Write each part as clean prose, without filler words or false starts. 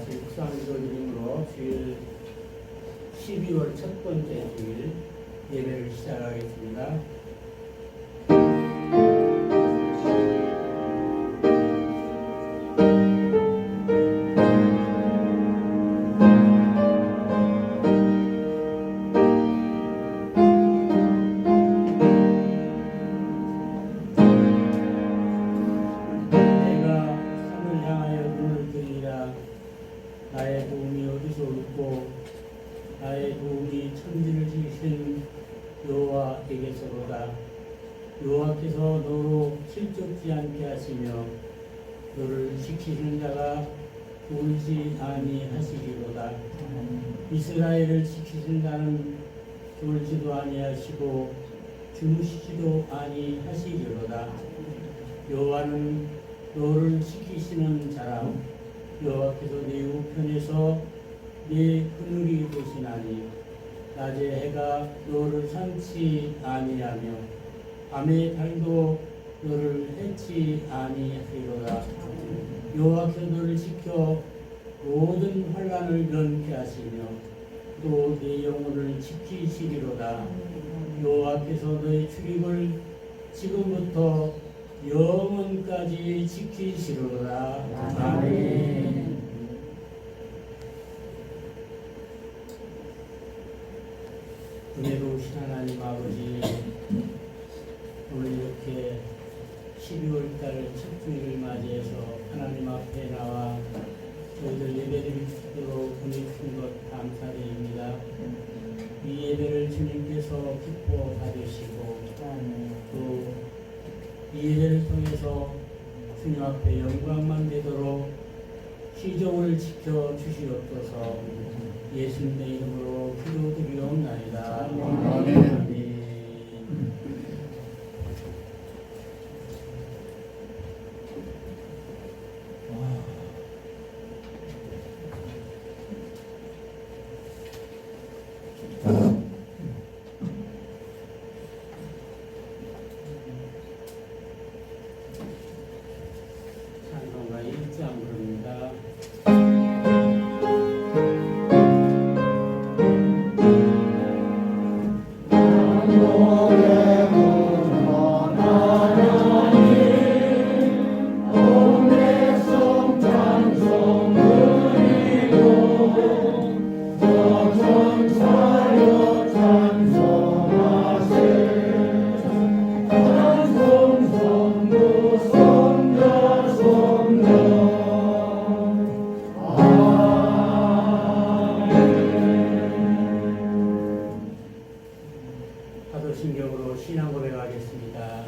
하실 수상기도 드림으로 주일 12월 첫 번째 주일 예배를 시작하겠습니다. 나의 도움이 어디서 올고 나의 도움이 천지를 지으신 여호와에게서로다. 여호와께서 너로 실족지 않게 하시며 너를 지키시는 자가 졸지 아니하시리로다. 이스라엘을 지키신 자는 졸지도 아니하시고 주무시지도 아니하시리로다. 여호와는 너를 지키시는 자라. 여호와께서 네 우편에서 네 그늘이 되시나니 낮에 해가 너를 삼지 아니하며 밤에 달도 너를 해치 아니하리로다. 여호와께서 너를 지켜 모든 환난을 면케하시며 또 네 영혼을 지키시리로다. 여호와께서 너의 출입을 지금부터 영원까지 지키시리로다. 아멘. 은혜로우신 하나님 아버지, 오늘 이렇게 12월달 첫 주일을 맞이해서 하나님 앞에 나와 저희들 예배드릴 수 있도록 보내주신 것 감사드립니다. 이 예배를 주님께서 기뻐 받으시고 또 이 예배를 통해서 주님 앞에 영광만 되도록 시종을 지켜 주시옵소서. 예수님의 이름으로 기도드리옵나이다. 아멘. 찬송가 1장 부릅니다. 신경으로 신앙 고백하겠습니다.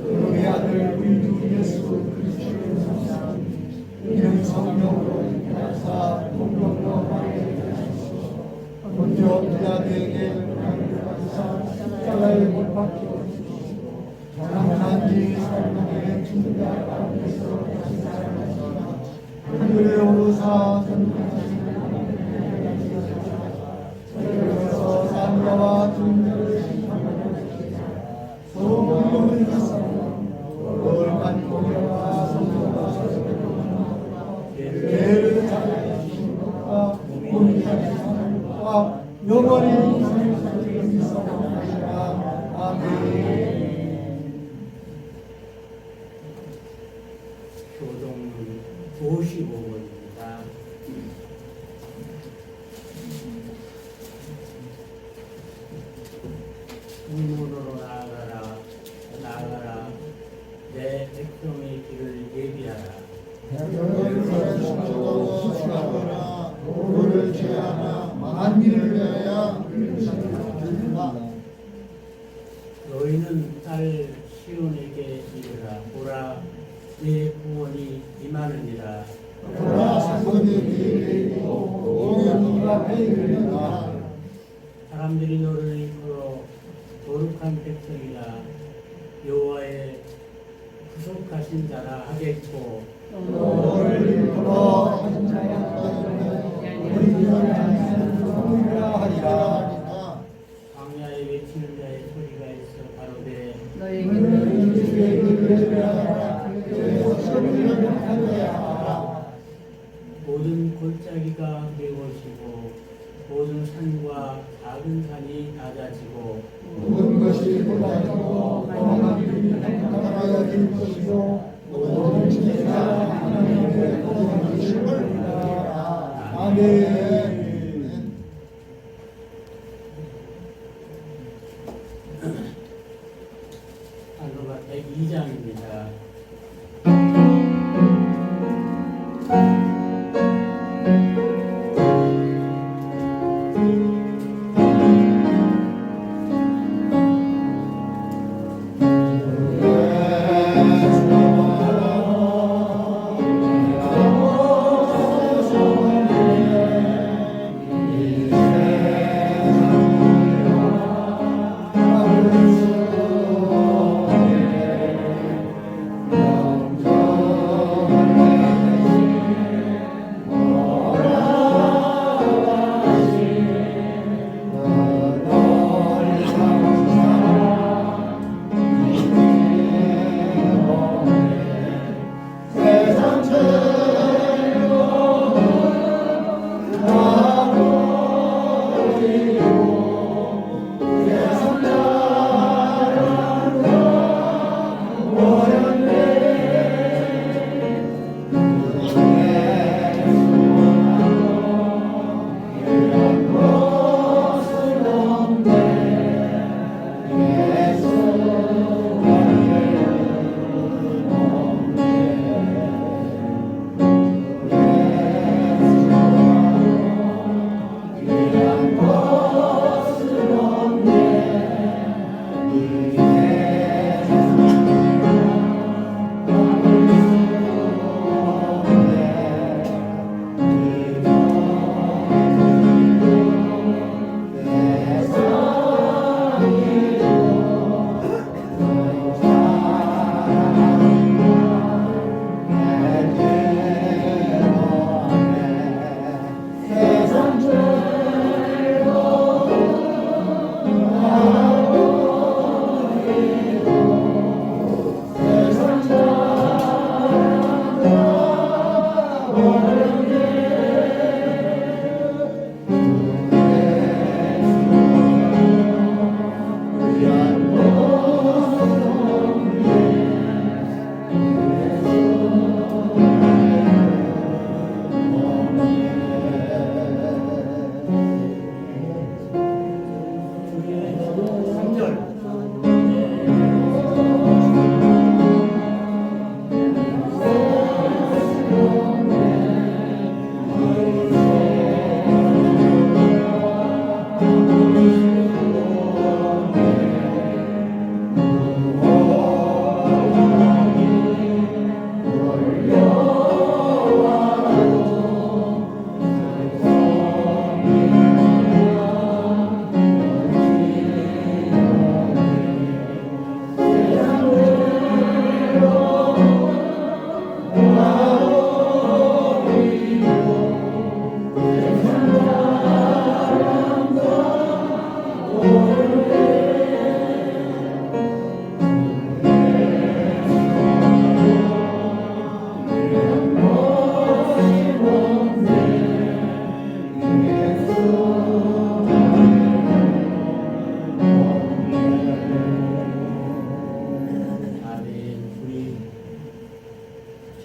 우리 아들 우리 주 예수 그리스도의 이름 성령으로 인하사 공동으로 하게 하시고 먼저 빌라도에게 하사 십자가에 못 박혀 주시고 장한 지 3년에 죽은 자 가운데서 다시 살아나시나 하늘에 오르사 전능하신 저희로서 산자와 중자를 심판하시자 소문을 하사로 거룩한 공예와 성도가 서서히 죄를 사하신 것과 몸이 하신 것과 영원히 살아계시는 믿사옵나이다. 아멘. 교동문 55번입니다. 문으로 나아가라, 나아가라, 내 백성의 길을 예비하라. 너를 거주시고 수치하거나 도를 제하나 만민을 위하여 그리스도를 너희는 딸 시온에게 이르라. 보라, 내 구원이 임하느니라. 보라 사건이 뒤에 있고 오면 네가 앞에 이르리라. 사람들이 너를 이끌어 거룩한 백성이라 여호와의 구속하신 자라 하겠고 너를 이끌어 하신 자야 우리 위하여 하리라. 광야에 외치는 자의 소리가 있어 가로되 너희는 주의 길을 작은 산이 낮아지고 모든 것이 보다도 따라야 될 것이요 모든 지혜가 하나님의 도움이심을 믿어라. 아멘. 안로가 102장입니다.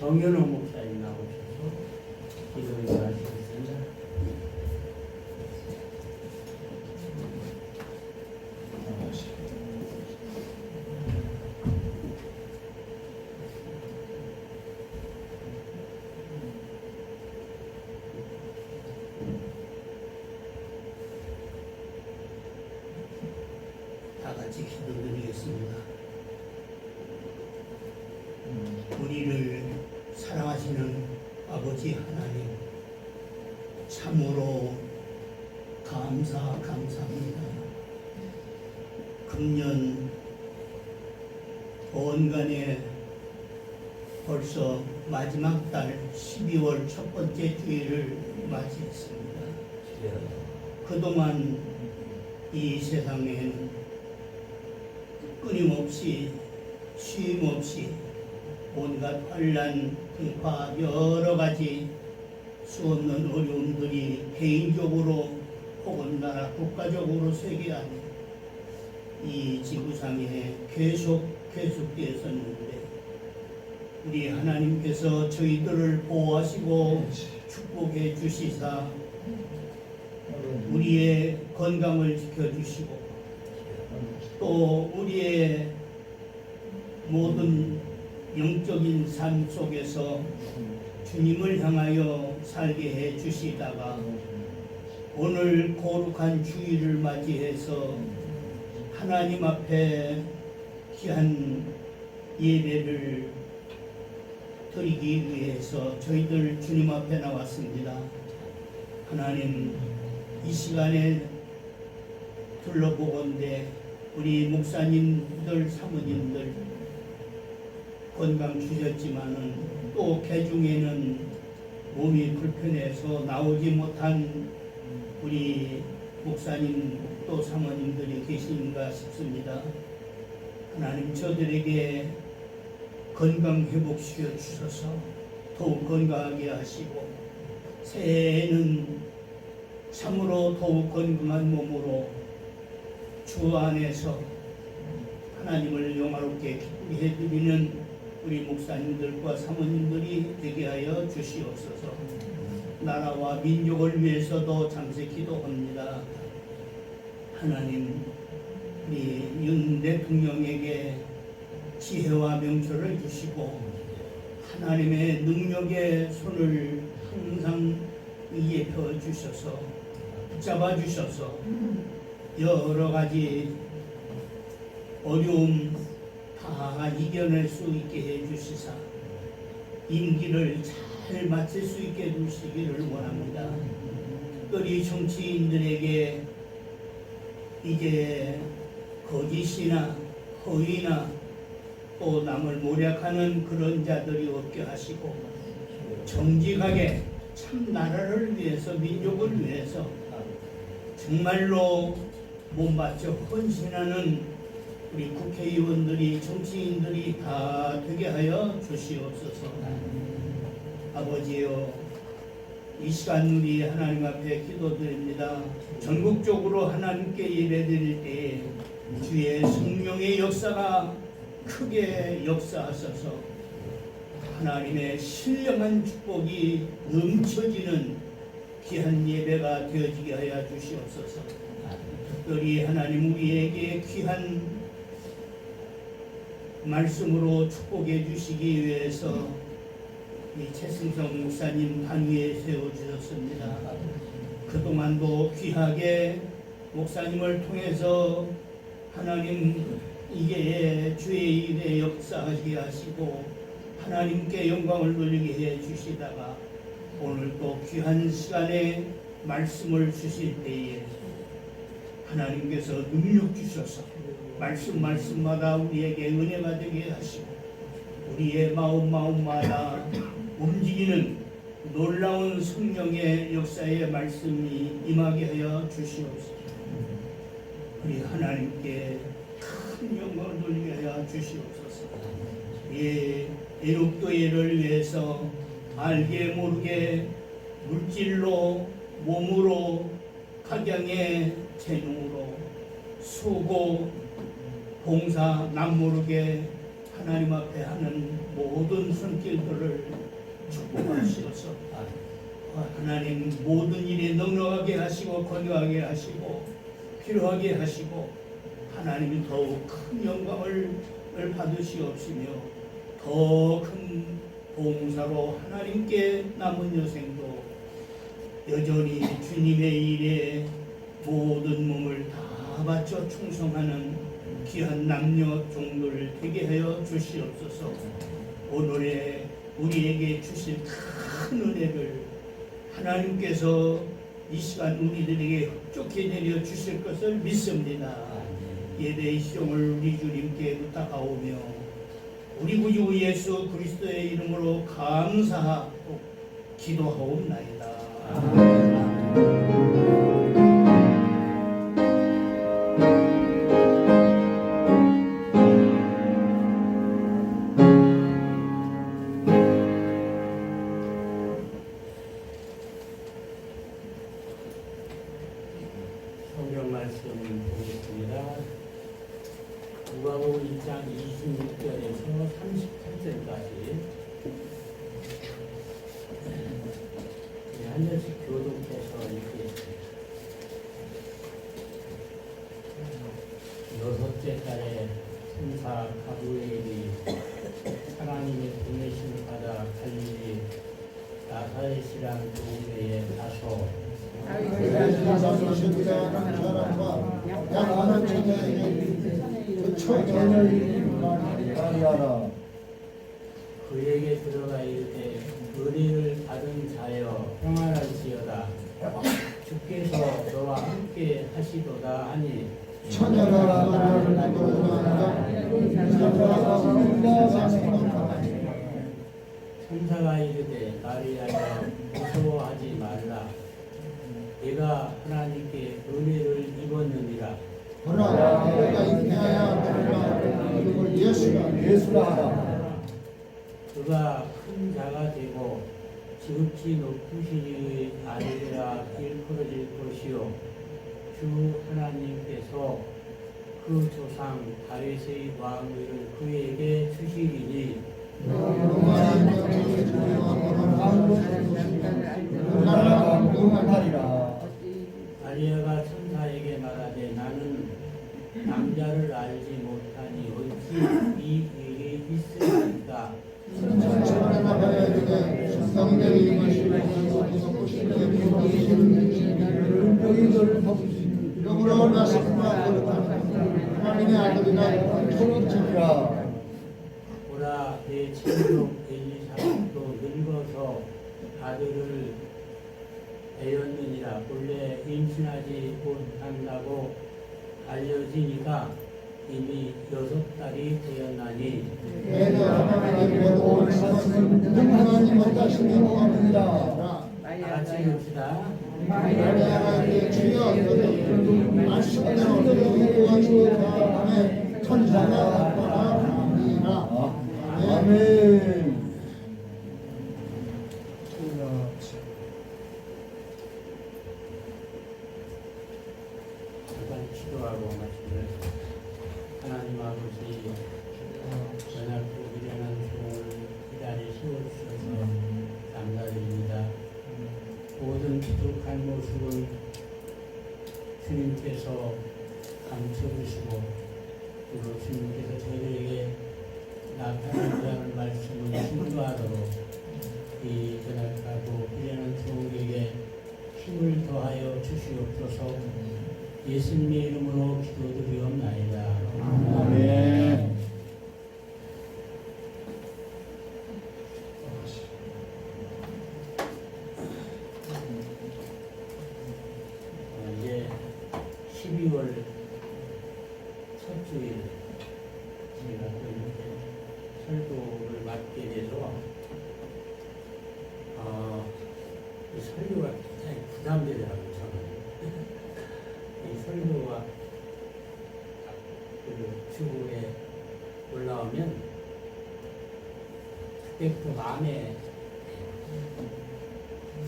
정연호 목사님 나오셔서 기도를 하시겠습니다. 다 같이 기도드리겠습니다. 우리를 사랑하시는 아버지 하나님, 참으로 감사합니다. 금년 보원간에 벌써 마지막 달 12월 첫 번째 주일을 맞이했습니다. 그동안 이 세상엔 끊임없이 쉼없이 온갖 환난, 비파 여러 가지 수없는 어려움들이 개인적으로 혹은 나라 국가적으로 세계안에 이 지구상에 계속되었었는데 우리 하나님께서 저희들을 보호하시고 축복해 주시사 우리의 건강을 지켜주시고 또 우리의 모든 영적인 삶 속에서 주님을 향하여 살게 해 주시다가 오늘 거룩한 주일을 맞이해서 하나님 앞에 귀한 예배를 드리기 위해서 저희들 주님 앞에 나왔습니다. 하나님, 이 시간에 둘러보건대 우리 목사님들, 사모님들 건강 주셨지만은 또 개중에는 몸이 불편해서 나오지 못한 우리 목사님 또 사모님들이 계신가 싶습니다. 하나님, 저들에게 건강 회복시켜 주셔서 더욱 건강하게 하시고 새해에는 참으로 더욱 건강한 몸으로 주 안에서 하나님을 영화롭게 기쁘게 해드리는 우리 목사님들과 사모님들이 되게 하여 주시옵소서. 나라와 민족을 위해서도 잠시 기도합니다. 하나님, 우리 윤 대통령에게 지혜와 명철을 주시고 하나님의 능력의 손을 항상 위에 펴 주셔서 붙잡아 주셔서 여러 가지 어려움 다 이겨낼 수 있게 해 주시사 임기를 잘 마칠 수 있게 해주시기를 원합니다. 특별히 정치인들에게 이제 거짓이나 허위나 또 남을 모략하는 그런 자들이 없게 하시고 정직하게 참 나라를 위해서 민족을 위해서 정말로 몸바쳐 헌신하는 우리 국회의원들이 정치인들이 다 되게 하여 주시옵소서. 아버지여, 이 시간 우리 하나님 앞에 기도드립니다. 전국적으로 하나님께 예배드릴 때에 주의 성령의 역사가 크게 역사하셔서 하나님의 신령한 축복이 넘쳐지는 귀한 예배가 되어지게 하여 주시옵소서. 특별히 하나님 우리에게 귀한 말씀으로 축복해 주시기 위해서 이 최승성 목사님 단위에 세워주셨습니다. 그동안도 귀하게 목사님을 통해서 하나님 이게 주의 일에 역사하게 하시고 하나님께 영광을 돌리게 해 주시다가 오늘 또 귀한 시간에 말씀을 주실 때에 하나님께서 능력 주셔서 말씀마다 우리에게 은혜가 되게 하시고 우리의 마음마다 움직이는 놀라운 성령의 역사의 말씀이 임하게 하여 주시옵소서. 우리 하나님께 큰 영광을 돌리게 하여 주시옵소서. 예, 애국교회를 위해서 알게 모르게 물질로 몸으로 각양의 재능으로 수고 봉사 남모르게 하나님 앞에 하는 모든 손길들을 축복하시옵소서. 하나님 모든 일에 넉넉하게 하시고 건강하게 하시고 필요하게 하시고 하나님이 더욱 큰 영광을 받으시옵시며 더 큰 봉사로 하나님께 남은 여생도 여전히 주님의 일에 모든 몸을 다 바쳐 충성하는 귀한 남녀 종들 되게 하여 주시옵소서. 오늘의 우리에게 주실 큰 은혜를 하나님께서 이 시간 우리들에게 흡족히 내려 주실 것을 믿습니다. 예배의 시종을 우리 주님께 부탁하오며 우리 구주 예수 그리스도의 이름으로 감사하고 기도하옵나이다. 말씀 보겠습니다. 누가복음 1장 26절에서 38절까지 한 절씩 교독해서 읽겠습니다. 여섯째 달에 천사 가브리엘이 하나님의 보내심을 받아 갈릴리 나사렛이란 동네에 가서 다윗에서 신자라는 사람과 약한 처녀에게 그 처녀의 이름을 알리하라. 그에게 들어가 이르되 은혜를 받은 자여 평안할지어다 주께서 너와 함께 하시도다 하니 처녀가 나를 부르짖는다. 천사가 부른다 생각하라. 천사가 이르되 마리아여 무서워하지 말라 내가 하나님께 은혜를 입었느니라 보라 내가 인내하여 너희가 이름을 예수라 하라. 그가 큰 자가 되고 지극히 높으신 이의 아들이라 일컬어질 것이요 주 하나님께서 그 조상 다윗의 왕위를 그에게 주시리니 마리아가 천사에게 말하되 나는 남자를 알지 못하니 어찌 이 일이 있으리까 하나님의 아들이나 초록집이라. 보라 내 친족 엘리사벳도 늙어서 아들을 배웠느니라 본래 임신하지 못한다고 알려지니까 이미 6달이 되었나니 하나님 어떠시니 모합니다. 다같이 읽읍시다. 마리아가 주여 말씀대로 구하시옵소서. 천사가 나타나니라. 아멘. 잠깐 기도하고 말씀을 하나님 아버지 연약고 미련한 종을 기다리 세워주셔서 감사드립니다. 모든 부족한 모습을 주님께서 감춰주시고 그리고 주님께서 저희에게 나타나는 말씀을 신도하도록 이 연약하고 미련한 종에게 힘을 더하여 주시옵소서. 예수님의 이름으로 기도드리옵나이다. 아멘. 이제 12월 첫 주일 제가 또 이렇게 설교를 맡게 돼서 이 설교가 굉장히 부담되더라고요. 저는 이 설교가 그 주에 올라오면 그때부터 마음에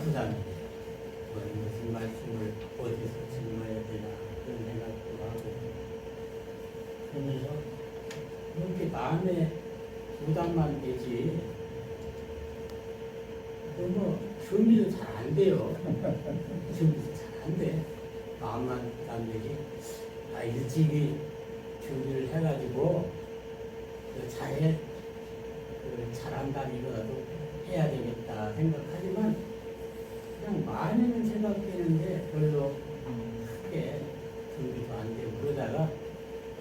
부담이 돼요. 무슨 말씀을 어디서 증거해야 되나 그런 생각도 하고 그러면서 이렇게 마음에 부담만 되지 뭐 준비도 잘 안 돼요. 준비도 잘 안 돼. 마음만 부담되지 일찍이 준비를 해가지고 잘한다니라도 해야 되겠다 생각하지만 그냥 많이는 생각되는데 별로 크게 준비도 안 되고 그러다가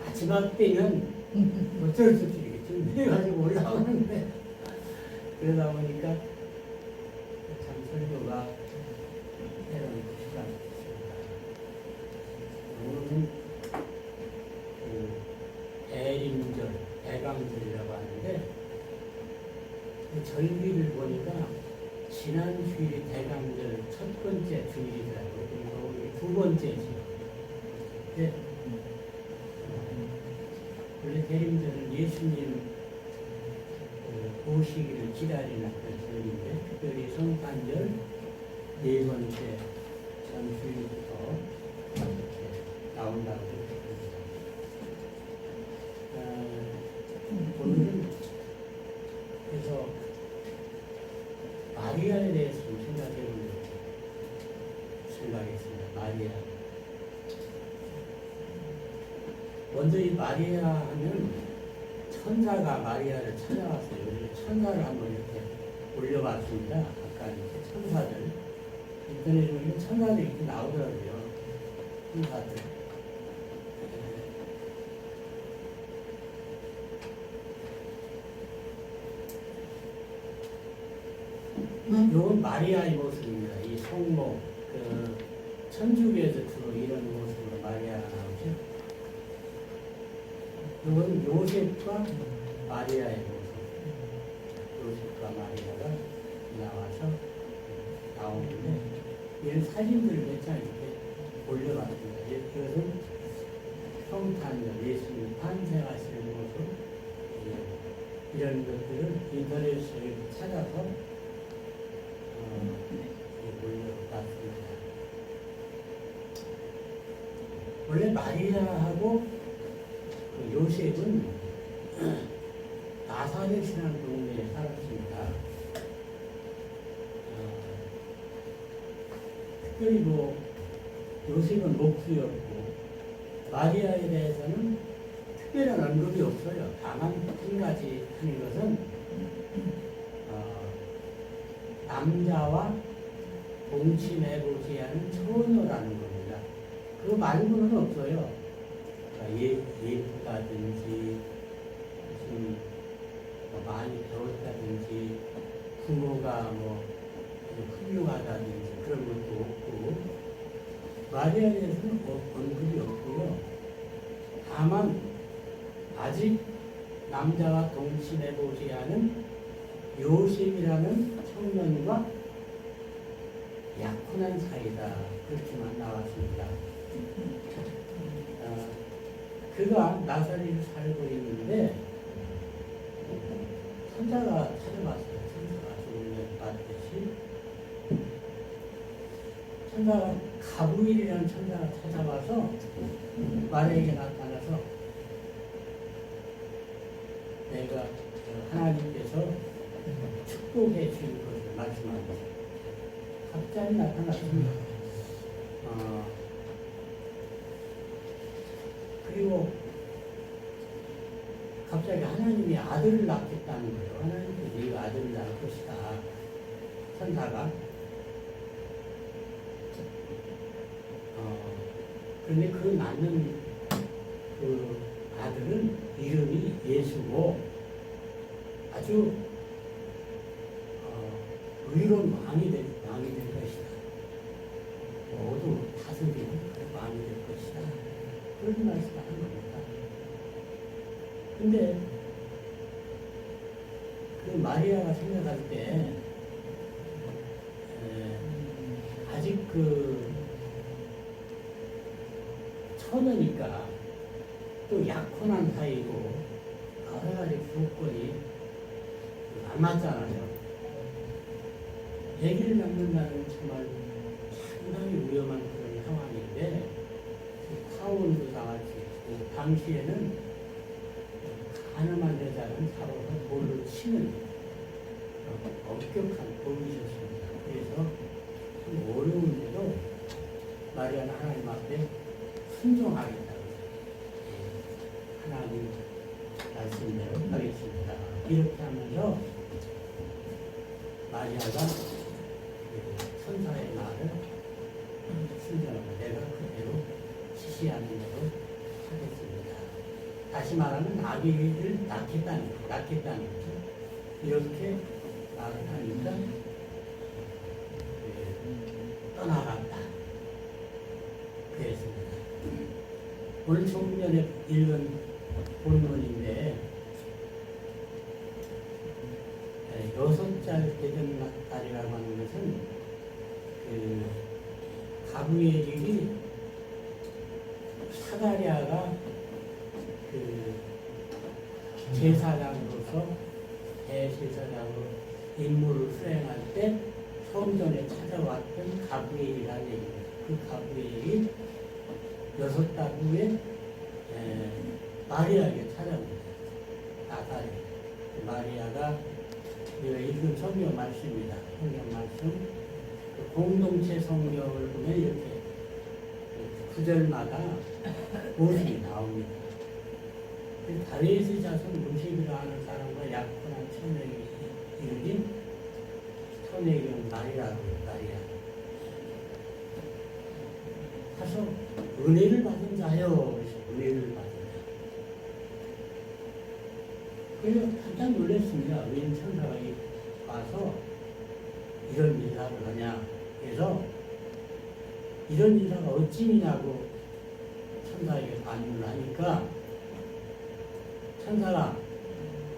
마지막 때는 어쩔 수 없이 이렇게 준비해가지고 올라오는데 그러다 보니까 참 설교가 때로는 쉽지 않습니다. 오늘은 그 대림절, 대강절이라고 하는데 그 절기를 보니까 지난 주일이 대강절 첫 번째 주일이더라고요. 그리고 우리 두 번째죠. 근데 원래 대림절은 예수님 오시기를 기다리는 그런 절기인데 특별히 성탄절 네 번째 전주일부터 이렇게 나온다고 생각합니다. 오늘은 그래서 마리아에 대해서 좀 생각해 보려고 생각했습니다. 마리아. 먼저 이 마리아 하면 천사가 마리아를 찾아왔어요. 그래서 천사를 한번 이렇게 올려봤습니다. 아까 이렇게 천사들. 인터넷에 보면 천사들이 이렇게 나오더라고요. 천사들. 이건 마리아의 모습입니다. 이 성모, 그 천주교에서 주로 이런 모습으로 마리아가 나오죠. 이건 요셉과 마리아의 모습. 요셉과 마리아가 나와서 나오는데 이런 사진들을 몇 장 이렇게 올려봤습니다. 이것은 성탄절, 예수님 탄생하시는 모습, 이런 것들을 인터넷에서 찾아서 올려봤습니다. 원래 마리아하고 그 요셉은 나사렛이라는 동네에 살았습니다. 특별히 뭐 요셉은 목수였고 마리아에 대해서는 특별한 언급이 없어요. 다만 한 가지 하는 것은 남자와 동침해보지 않은 처녀라는 겁니다. 그거 말고는 없어요. 그러니까 예쁘다든지 무슨 뭐 많이 배웠다든지 부모가 뭐 훌륭하다든지 그런 것도 없고 마리아에 대해서는 언급이 없고요. 다만 아직 남자와 동침해보지 않은 요셉이라는 청년과 약혼한 사이다. 그렇게만 나왔습니다. 그가 나사렛에 살고 있는데 천사가 찾아왔어요. 천사가 조금 봤듯이 천사가 가브리엘이라는 천사가 찾아와서 마리아에게 나타나서 내가 하나님께서 축복해 주실 것을 말씀합니다. 갑자기 나타났습니다. 그리고 갑자기 하나님이 아들을 낳겠다는 거예요. 하나님께서 네가 아들을 낳을 것이다. 천사가. 그런데 그 낳는 그 아들은 이름이 예수고 아주 의로운 왕이 될 것이다. 모두 다스리는 왕이 될 것이다. 그런 말씀을 하는 겁니다. 근데 그 마리아가 생각할 때 아직 그 처녀니까 또 약혼한 사이고 여러 가지 조건이 안 맞잖아요. 아기를 낳는다는 정말 상당히 위험한 그런 상황인데 타운도 당할 수 있고 당시에는 가늠한 여자는 잡아서 돌로 치는 엄격한 법이셨습니다. 그래서 좀 어려운데도 마리아는 하나님 앞에 순종하겠다고 하나님 말씀대로 하겠습니다. 이렇게 하면서 마리아가 천사의 말을 순종하고 내가 그대로 지시하는 대로 하겠습니다. 다시 말하면 아기를 낳겠다는 거죠. 이렇게 말을 하니까 떠나갔다. 그랬습니다. 오늘 조금 전에 읽은 본문인데 6살 되던 날이라고 하는 것은 그 가브리엘이 사가랴가 그 제사장으로서 대제사장으로 임무를 수행할 때 성전에 찾아왔던 가브리엘이라는 얘기입니다. 그 가브리엘이 6달 후에 마리아에게 찾아옵니다. 나사렛. 마리아가 우리가 읽은 성경 말씀입니다. 성경 말씀. 그 공동체 성경을 보면 이렇게 구절마다 모습이 나옵니다. 다윗의 자손 문시비라 하는 사람과 약혼한 처녀에게 이르긴 처녀에게는 마리아라고 마리아. 가서 은혜를 받은 자요. 은혜를 받은 자. 그래서 깜짝 놀랐습니다. 웬 천사가 와서 이런 인사를 하냐. 그래서 이런 인사가 어찌미냐고 천사에게 반문을 하니까 천사가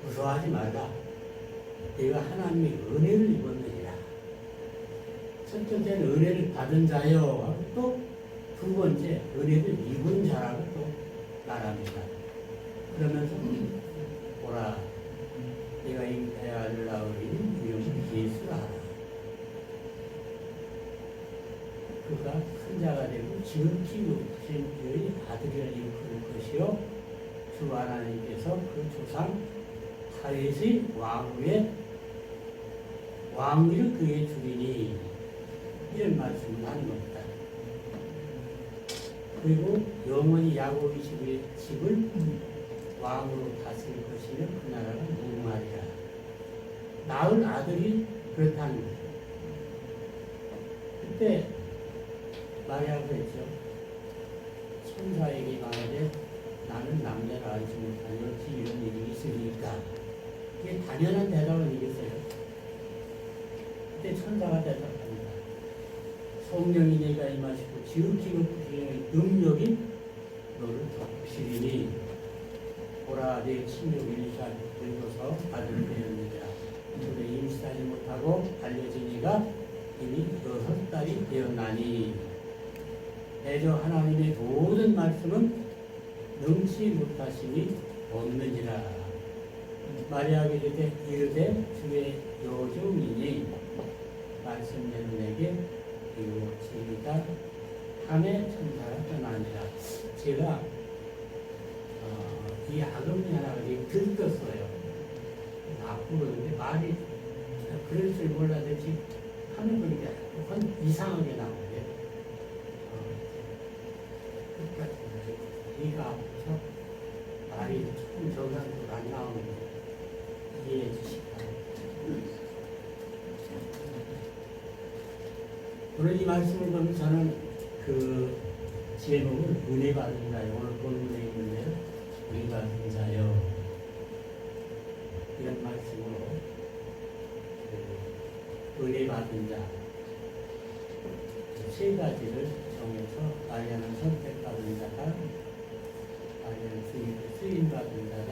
무서워하지 말라. 내가 하나님의 은혜를 입었느니라. 첫 번째는 은혜를 받은 자요. 또 두 번째 은혜를 입은 자라고 또 말합니다. 그러면서 보라, 내가 잉태의 아들 낳으리니 이름을 예수라 하라. 그가 큰 자가 되고 지극히 높으신 그의 아들이라 일컬을 것이요 주 하나님께서 그 조상 다윗의 왕위를 그에게 주리니 이런 말씀을 하는 겁니다. 그리고 영원히 야곱의 집을 왕으로 다스릴 것이며 그 나라가 무궁하리라. 낳을 아들이 그렇다는 거예요. 그때 마리아가 그랬죠. 천사에게 말하되 나는 남자를 알지 못하니 어찌 이런 일이 있으리까. 이게 당연한 대답은 이겠어요. 그때 천사가 대답합니다. 성령이 내가 임하시고 지극히 높으신 능력이 너를 덮으시리니 보라 내 친족 엘리사를 늙어서 아들을 배웠느니라. 그를 임신하지 못하고 알려진 이가 이미 6달이 되었나니 대저 하나님의 모든 말씀은 능치 못하심이 없느니라. 마리아에게 이르되 주의 여종이니 말씀대로 내게 이루어지리다 하매 천사가 떠나니라. 제가 이 악음이 하나가 들떴어요. 앞으로 근데 말이 그럴 줄 몰라도지 하는 거니까 그건 이상하게 나오는데 이가 아파서 말이 조금 정상적으로 안 나오는데 이해해 주시기 바랍니다. 오늘 이 말씀을 보면 저는 그 제목을 은혜 받은 자요. 오늘 본문에 있는데요. 은혜 받은 자요. 이런 말씀으로 은혜 받은 자 세 가지를 정해서 마리아는 선택받은 자다, 마리아는 쓰임받은 자다,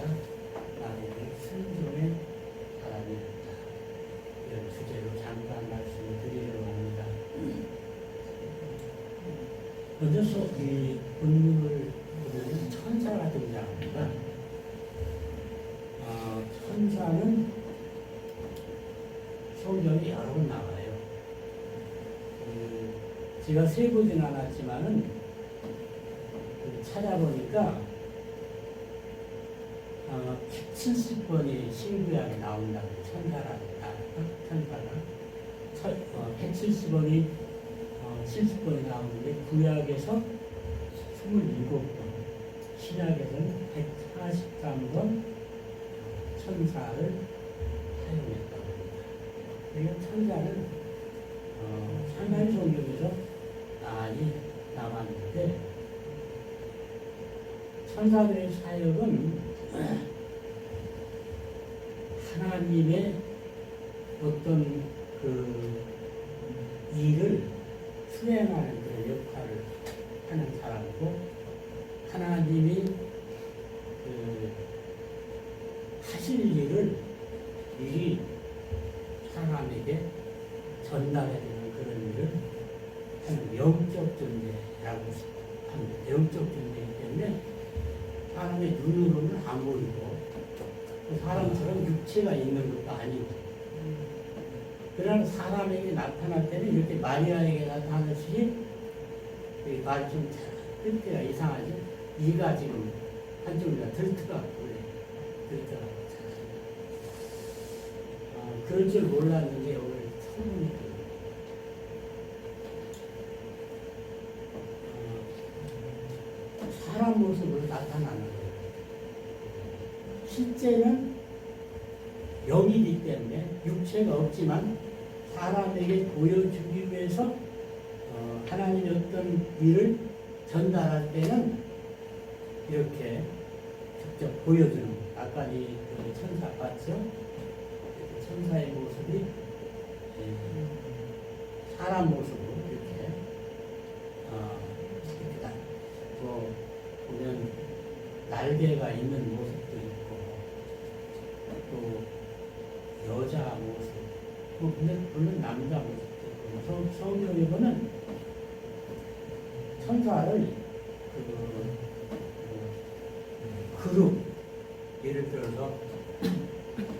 마리아는 순종의 사람이었다. 이런 주제로 잠깐 말씀을 드리려고 합니다. 먼저 이 본문을 보면 천사가 등장합니다. 천사는 성경에 여러 번 나와요. 제가 세보진 않았지만은 찾아보니까 170번이 신구약에 나온다고 천사가 170번이 70번이 나오는데 구약에서 27번, 신약에서는 143번 천사를 사용했다고 합니다. 그러니까 천사는 상당히 성경에서 많이 나왔는데 천사들의 사역은 하나님의 어떤 그 일을 수행하는 그런 역할을 하는 사람이고 하나님이 그 하실 일을 미리 사람에게 전달해주는 그런 일을 하는 영적 존재라고 합니다. 영적 존재이기 때문에 사람의 눈으로는 안 보이고 사람처럼 육체가 있는 것도 아니고 그러나 사람에게 나타날 때는 이렇게 마리아에게 나타나듯이 말이 좀 뜻대가 이상하죠? 이가 지금 한쪽이가 들뜨갖고 그래. 들뜨갖고. 그럴 줄 몰랐는데 오늘 처음 보니까 사람 모습으로 나타나는 거예요. 실제는 영이기 때문에 육체가 없지만 사람에게 보여주기 위해서 하나님의 어떤 일을 전달할 때는 이렇게 직접 보여주는 거예요. 아까 이 천사 봤죠? 천사의 모습이 사람 모습으로 이렇게 뭐 보면 날개가 있는 모습도 있고 또 여자 모습, 뭐 물론 남자 모습도 있고 성경에 보면 천사를 그룹 예를 들어서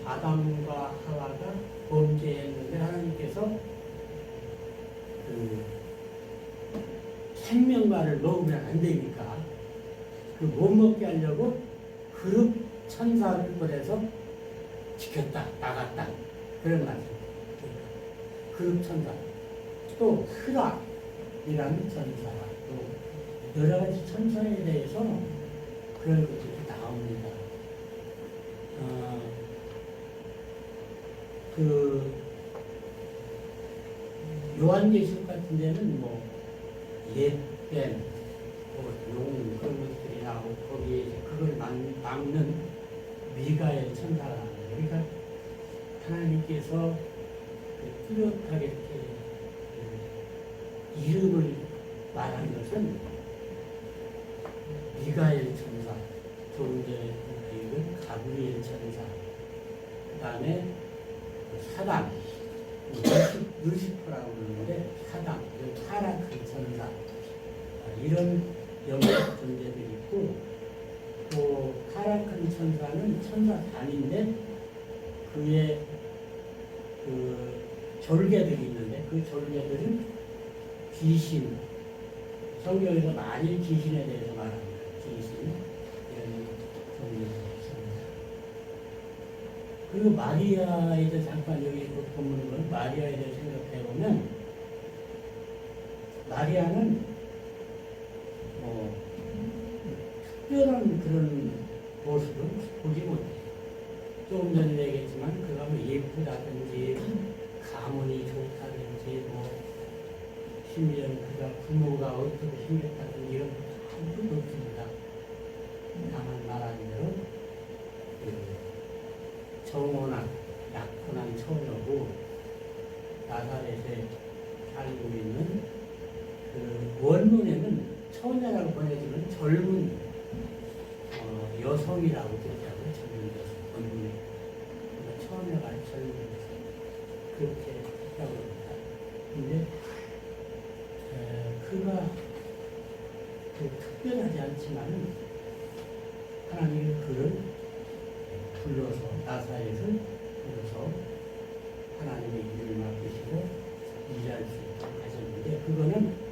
아담과 하와가 범죄했는데 하나님께서 생명과를 먹으면 안 되니까 그 못 먹게 하려고 그룹 천사를 보내서 지켰다, 나갔다 그런 말씀. 그룹 천사, 또 흐락이라는 천사, 또 여러 가지 천사에 대해서 그런 것들이 나옵니다. 그 요한계시록 같은 데는 뭐 옛뱀, 용 그런 것들이 나오고 거기에 그걸 막는 미가엘 천사가 나옵니다. 그러니까 하나님께서 뚜렷하게 이렇게 이름을 말한 것은 미가엘 천사, 조금 전에 읽은 가브리엘 천사, 그 다음에 사단, 루시퍼라고 그러는데 사단, 타락한 천사, 이런 영적 존재들이 있고, 또 타락한 천사는 천사단인데 그의 그 졸개들이 있는데 그 졸개들은 귀신, 성경에서 많이 귀신에 대해서 말합니다. 귀신, 이런 존재들이 있습니다. 그리고 마리아에 대해서 잠깐 여기 본문은 마리아에 대해서 생각해보면 마리아는 뭐 특별한 그런 모습을 보지 못해요. 조금 전에 얘기했지만 그가 뭐 예쁘다든지 가문이 좋다든지 뭐 심지어 그가 부모가 어떻게 생겼다든지 이런 것도 아무것도 없습니다. 다만 말한 대로 정원한 약혼한 처녀고 나사렛에 살고 있는 그 원문에는 처녀라고 보내주는 젊은 여성이라고 그러더라고요. 젊은 여성 원문에 그러니까 처녀가 젊은 여성 그렇게 했다고 합니다. 근데 그가 특별하지 않지만은 하나님이 그를 불러서 나사렛을 불러서 하나님의 일을 맡기시고 일할 수 있도록 하셨는데 그거는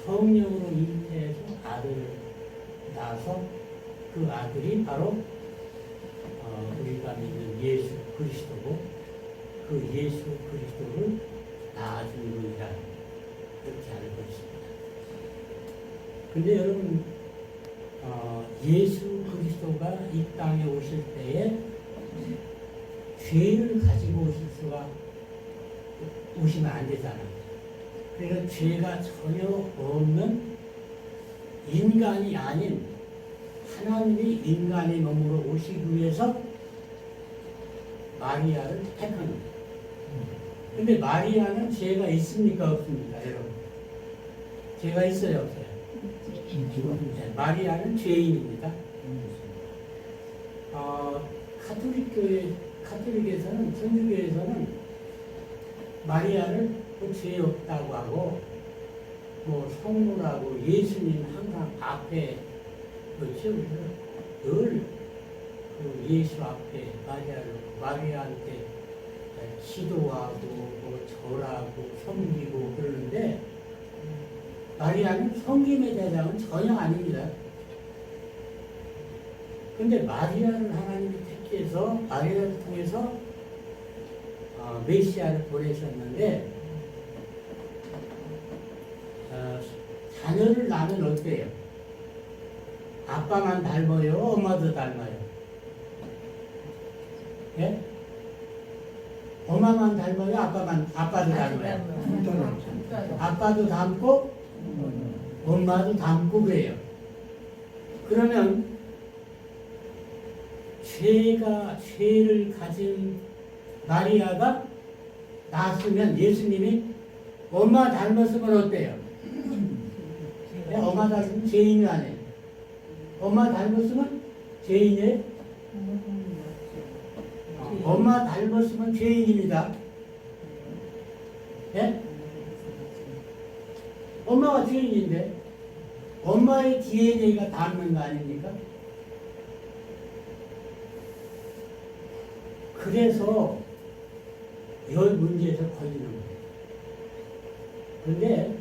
성령으로 잉태해서 아들을 낳아서 그 아들이 바로 우리가 믿는 예수 그리스도고 그 예수 그리스도를 낳아준 분이라 그렇게 알고 있습니다. 근데 여러분 예수 그리스도가 이 땅에 오실 때에 죄를 가지고 오시면 안 되잖아요. 그러니까 죄가 전혀 없는 인간이 아닌 하나님이 인간의 몸으로 오시기 위해서 마리아를 택한 겁니다. 근데 마리아는 죄가 있습니까? 없습니까? 여러분? 죄가 있어요? 없어요? 네, 마리아는 죄인입니다. 카톨릭에서는, 천주교에서는 마리아를 죄 없다고 하고, 뭐 성모라고 예수님 항상 앞에, 그렇죠? 늘 그 예수 앞에 마리아한테 기도하고, 뭐 절하고, 섬기고 그러는데, 마리아는 성김의 대상은 전혀 아닙니다. 근데 마리아를 하나님이 택해서 마리아를 통해서 메시아를 보내셨는데 자녀를 낳으면 어때요? 아빠만 닮아요? 엄마도 닮아요? 예? 엄마만 닮아요? 아빠도 닮아요? 아빠도 닮고 엄마도 닮고 그래요. 그러면 죄를 가진 마리아가 낳았으면 예수님이 엄마 닮았으면 어때요? 네, 엄마 닮으면 죄인이 아니에요. 엄마 닮았으면 죄인이에요? 엄마 닮았으면 죄인입니다. 예? 엄마가 죄인인데 엄마의 DNA가 닮는 거 아닙니까? 그래서 이 문제에서 걸리는 거예요. 그런데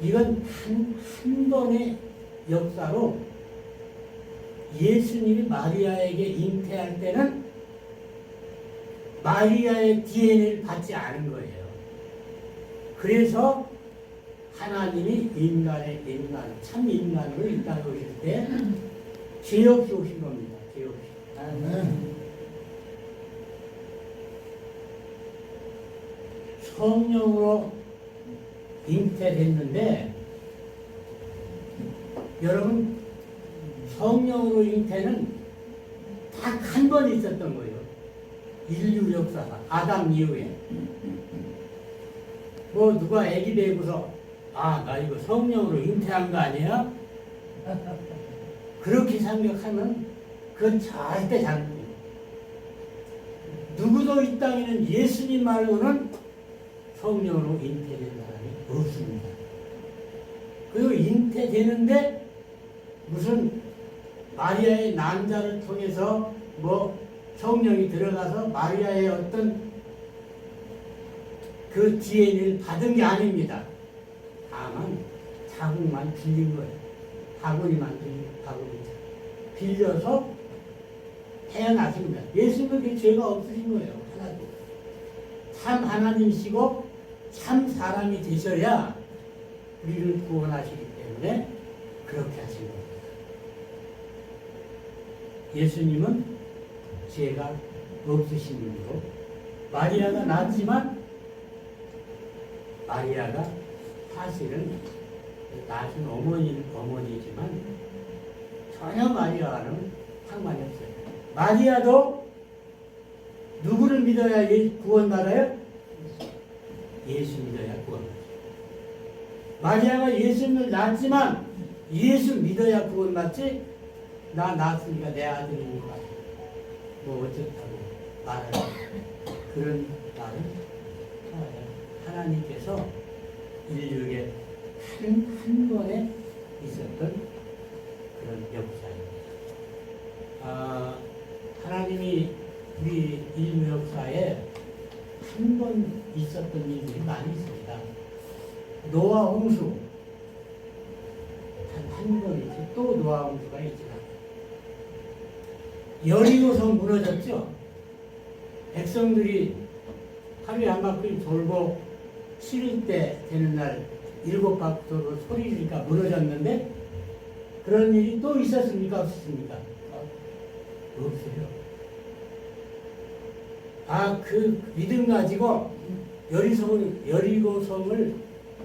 이건 한 번의 역사로 예수님이 마리아에게 잉태할 때는 마리아의 DNA를 받지 않은 거예요. 그래서 하나님이 참 인간으로 이 땅에 오실 때 죄 없이 오신 겁니다. 죄 없이. 아멘. 성령으로 잉태됐는데 여러분 성령으로 잉태는 딱 한 번 있었던 거예요. 인류 역사가 아담 이후에 뭐 누가 애기 되고서 나 이거 성령으로 잉태한 거 아니야? 그렇게 생각하면 그건 절대 잘못이에요. 누구도 이 땅에는 예수님 말고는 성령으로 잉태된 사람이 없습니다. 그리고 잉태되는데 무슨 마리아의 난자를 통해서 뭐 성령이 들어가서 마리아의 어떤 그 DNA를 받은 게 아닙니다. 다만 자궁만 빌린 거예요. 바구니만 빌려서 태어나신 겁니다. 예수님은 그 죄가 없으신 거예요. 하나도. 참 하나님이시고 참 사람이 되셔야 우리를 구원하시기 때문에 그렇게 하신 겁니다. 예수님은 죄가 없으신 분이고 마리아가 낳았지만 마리아가 사실은 낳은 어머니지만 전혀 마리아와는 상관이 없어요. 마리아도 누구를 믿어야 구원받아요? 예수 믿어야 구원받아요. 마리아가 예수님을 낳았지만 예수 믿어야 구원받지 나 낳았으니까 내 아들이니까 뭐 어쩌다고 말하는 그런 말은 하나님께서 인류에 한 번에 있었던 그런 역사입니다. 하나님이 우리 인류 역사에 한 번 있었던 일들이 많이 있습니다. 노아 홍수 한 번이지 또 노아 홍수가 있지만 여리고성 무너졌죠. 백성들이 하루에 한 바퀴 돌고 7일 되는 날 7바퀴 돌고 소리 지르니까 무너졌는데 그런 일이 또 있었습니까? 없었습니까? 없어요. 그 믿음 가지고 여리고성을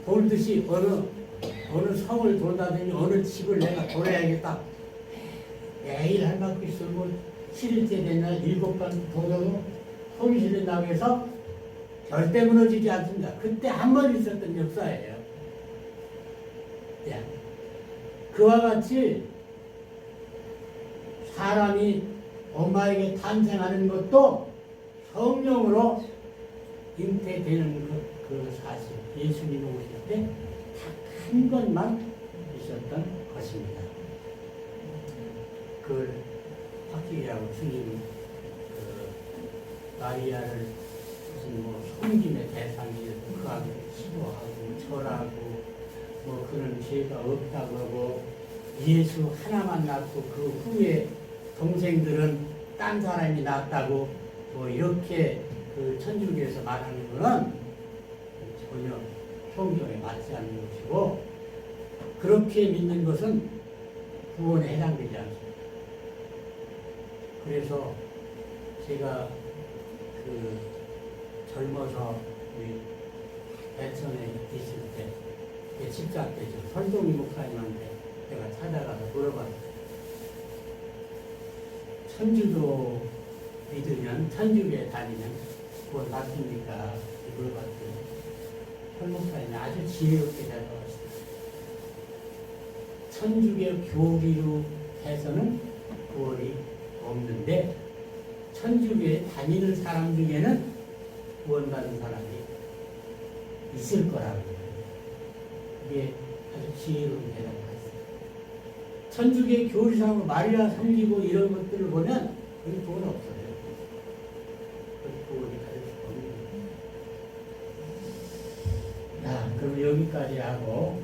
돌듯이 어느 성을 돌다더니 어느 집을 내가 돌아야겠다. 매일 한 바퀴 돌고 7일째 된 날 7바퀴 돌아도 소리 지른다고 해서 절대 무너지지 않습니다. 그때 한 번 있었던 역사예요. 그와 같이 사람이 엄마에게 탄생하는 것도 성령으로 잉태되는 그 사실, 예수님이 오실 때 딱 한 번만 있었던 것입니다. 그걸 확실이라고 주님이 마리아를 무슨 뭐 섬김의 대상이 그하고 기도하고 절하고 뭐 그런 죄가 없다고 하고 예수 하나만 낳고 그 후에 동생들은 딴 사람이 낳았다고 뭐 이렇게 그 천주교에서 말하는 것은 전혀 성경에 맞지 않는 것이고 그렇게 믿는 것은 구원에 해당되지 않습니다. 그래서 제가 그 젊어서 우리 대천에 있을 때 집사 때죠. 설동희 목사님한테 제가 찾아가서 물어봤어요. 천주도 믿으면 천주교에 다니면 구원 받습니까? 물어봤더니 현 목사님이 아주 지혜롭게 대답하셨어요. 천주교 교리로 해서는 구원이 없는데 천주교에 다니는 사람 중에는 구원받은 사람이 있을 거라고. 그게 아주 지혜로운 대답을 했어요. 천주교의 교리상으로 마리아 섬기고 이런 것들을 보면 여기 구원 없어요. 구원이 가질 수가 없는 거예요. 자, 그럼 여기까지 하고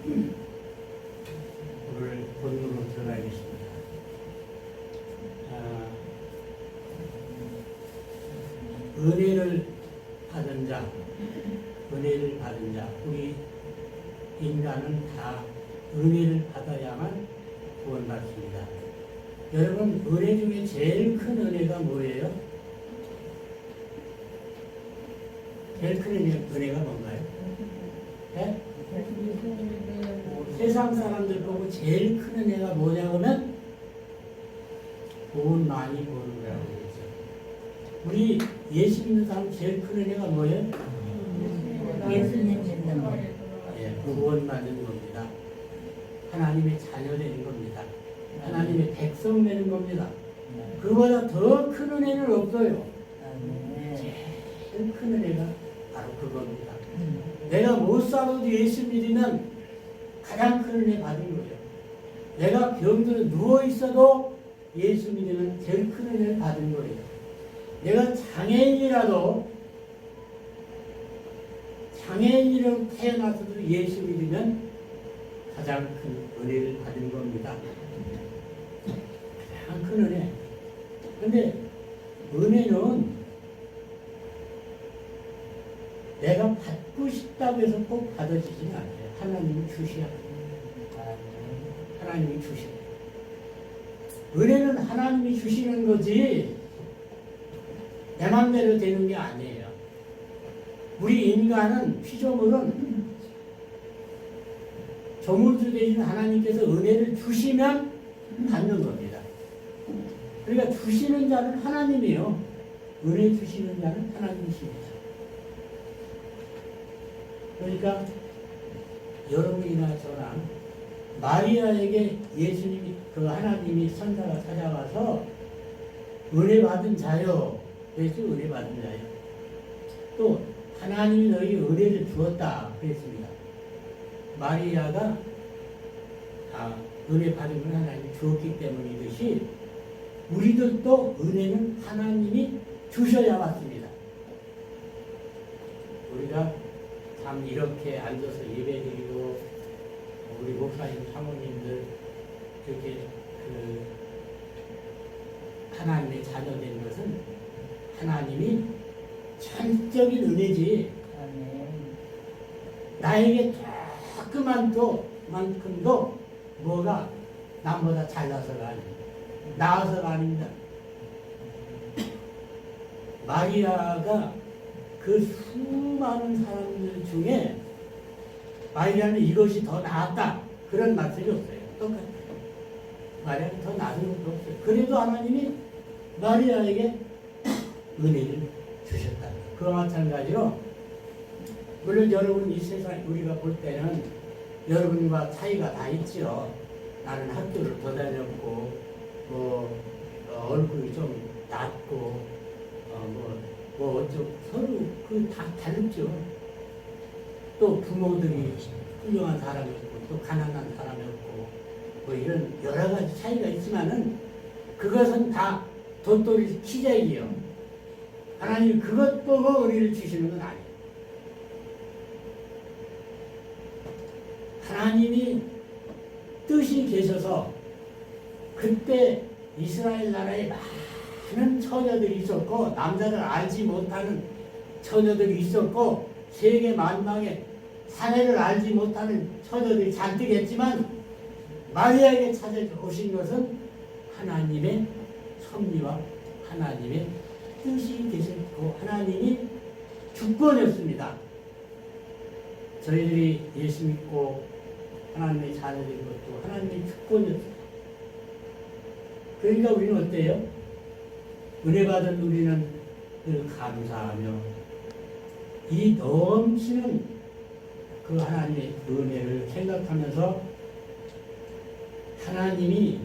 오늘 본문으로 들어가겠습니다. 은혜를 받은 자, 우리 인간은 다 은혜를 받아야만 구원받습니다. 여러분, 은혜 중에 제일 큰 은혜가 뭐예요? 제일 큰 은혜가 뭔가요? 네? 세상 사람들 보고 제일 큰 은혜가 뭐냐면 돈 많이 버는 거라고 그랬죠. 우리 예수 믿는 사람 제일 큰 은혜가 뭐예요? 예수님 믿는 거. 예, 구원 받는 겁니다. 하나님의 자녀 되는 겁니다. 하나님의 백성 되는 겁니다. 그보다 더 큰 은혜는 없어요. 제일 큰 은혜가 바로 그겁니다. 내가 못 살아도 예수 믿으면 가장 큰 은혜 받은 거예요. 내가 병들어 누워 있어도 예수 믿으면 제일 큰 은혜를 받은 거예요. 내가 장애인이라도 태어나서도 예수 믿으면 가장 큰 은혜를 받은 겁니다. 가장 큰 은혜. 근데 은혜는 내가 받고 싶다고 해서 꼭 받아지지는 않아요. 하나님이 주셔야 합니다. 하나님이 주셔야 돼요. 은혜는 하나님이 주시는 거지 내 맘대로 되는 게 아니에요. 우리 인간은 피조물은 조물주 되신 하나님께서 은혜를 주시면 받는 겁니다. 그러니까 주시는 자는 하나님이에요. 은혜 주시는 자는 하나님이십니다. 그러니까 여러분이나 저나 마리아에게 예수님이 그 하나님이 선자가 찾아와서 은혜 받은 자요. 그래서 은혜 받은 자요. 또 하나님이 너희 은혜를 주었다 그랬습니다. 마리아가 은혜 받은 걸 하나님이 주었기 때문이듯이 우리들도 은혜는 하나님이 주셔야 맞습니다. 우리가 참 이렇게 앉아서 예배드리고 우리 목사님 사모님들 이렇게 하나님의 자녀 된 것은 하나님이 전적인 은혜지 나에게 조그만큼도 뭐가 남보다 잘나서가 아닙니다. 나아서가 아닙니다. 마리아가 그 수많은 사람들 중에 마리아는 이것이 더 나았다 그런 말씀이 없어요. 똑같아요. 마리아는 더 나은 것도 없어요. 그래도 하나님이 마리아에게 은혜를 주셨다. 그와 마찬가지로 물론 여러분 이 세상 우리가 볼 때는 여러분과 차이가 다 있죠. 나는 학교를 더 다녔고 얼굴이 좀 낮고 어쩌고 서로 다 다르죠. 또 부모들이 훌륭한 사람이었고 또 가난한 사람이었고 이런 여러 가지 차이가 있지만은 그것은 다 돛돌이 키재기요. 하나님 그것 보고 은혜를 주시는 건 아니에요. 하나님이 뜻이 계셔서 그때 이스라엘 나라에 많은 처녀들이 있었고 남자를 알지 못하는 처녀들이 있었고 세계 만방에 사내를 알지 못하는 처녀들이 잔뜩 했지만 마리아에게 찾아오신 것은 하나님의 섭리와 하나님의 뜻이 계셨고 하나님이 주권이었습니다. 저희들이 예수 믿고 하나님의 자녀된 것도 하나님의 주권이었습니다. 그러니까 우리는 어때요? 은혜 받은 우리는 늘 감사하며 이 넘치는 그 하나님의 은혜를 생각하면서 하나님이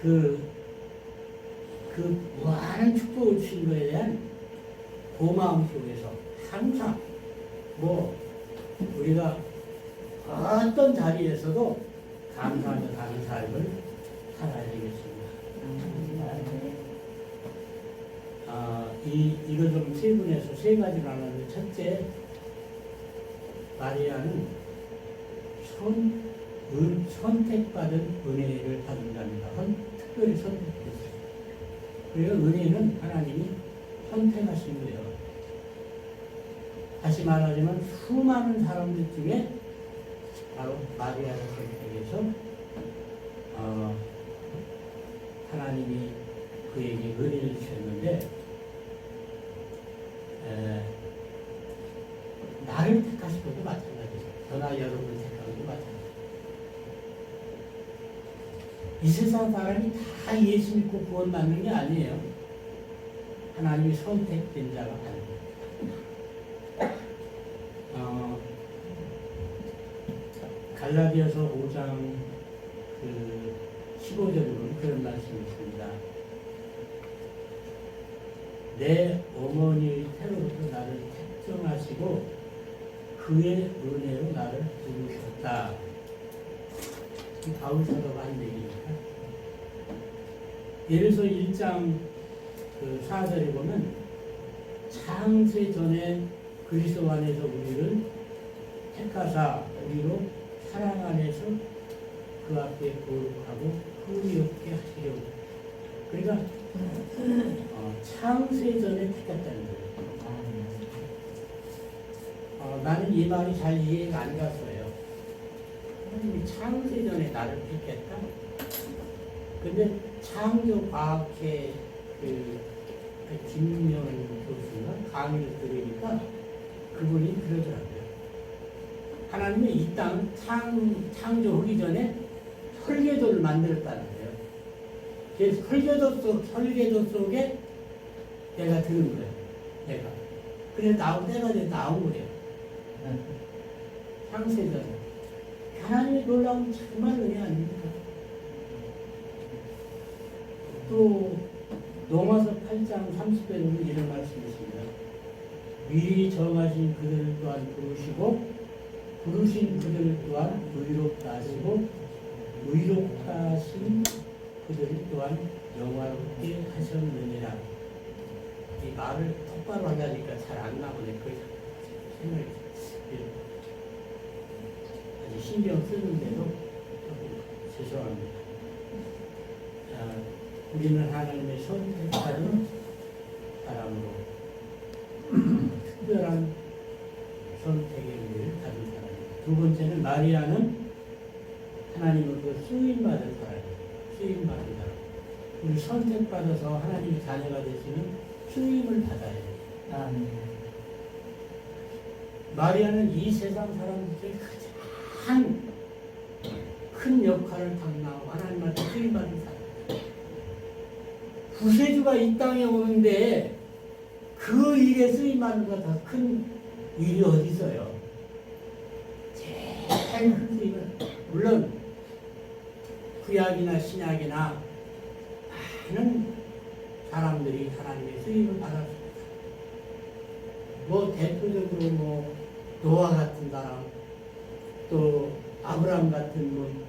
그 무한한 축복을 주신 것에 대한 고마움 속에서 항상 우리가 어떤 자리에서도 감사하며 사는 삶을 살아야 되겠습니다. 이거 좀 세분해서 세 가지로 나누는데 첫째, 마리아는 선택받은 은혜를 받은 자입니다. 특별히 선택됐어요. 그리고 은혜는 하나님이 선택하신 거예요. 다시 말하자면 수많은 사람들 중에 바로 마리아를 선택해서 하나님이 그에게 은혜를 주셨는데 나를 택하신 것도 마찬가지예요. 저나 여러분을 택하는 것도 마찬가지예요. 이 세상 사람이 다 예수 믿고 구원 받는 게 아니에요. 하나님이 선택된 자가 아닙니다. 갈라디아서 5장 15절에 보면 그런 말씀이 있습니다. 내 어머니 태로부터 나를 택정하시고 그의 은혜로 나를 부르셨다. 이 바울 사도가 한 얘기입니다. 예배서 1장 4절에 보면 창세 전에 그리스도 안에서 우리를 택하사 우리로 사랑 안에서 그 앞에 거룩하고 의롭게 하시려고. 그러니까 창세 전에 택했다는 거예요. 나는 이 말이 잘 이해가 안 갔어요. 하나님이 창세 전에 나를 택했다. 근데 창조과학회 김명 교수가 강의를 들으니까 그분이 그러더라고요. 하나님이 이 땅 창조하기 전에 설계도를 만들었다는 거예요. 그래서 설계도 속에 내가 드는 거예요. 내가. 그래서 때가 돼서 나온 거예요. 창세전에. 하나님의 놀라운 정말 은혜 아닙니까? 또 로마서 8장 30절에 보면 이런 말씀이 있습니다. 미리 정하신 그들을 또한 부르시고 부르신 그들을 또한 의롭다 하시고 의롭다 하신 그들을 또한 영화롭게 하셨느니라. 이 말을 똑바로 하려니까 잘 안 나오네. 그 생각이 아주 신경 쓰는데도 죄송합니다. 우리는 하나님의 선택받은 사람으로 특별한 선택의 은혜를 받은 사람입니다. 두 번째는 마리아는 하나님으로부터 쓰임받은 사람입니다. 쓰임받은 사람. 우리 선택받아서 하나님의 자녀가 되시는 쓰임을 받아야 돼요. 마리아는 이 세상 사람들 중에 가장 큰 역할을 담당하고 하나님한테 쓰임받은 사람. 구세주가 이 땅에 오는데 그 일에 쓰임받는 것보다 더 큰 일이 어디 있어요? 제일 큰 쓰임은 물론 구약이나 신약이나 많은 사람들이 하나님의 쓰임을 받았습니다. 대표적으로 노아 같은 사람, 또 아브라함 같은 분,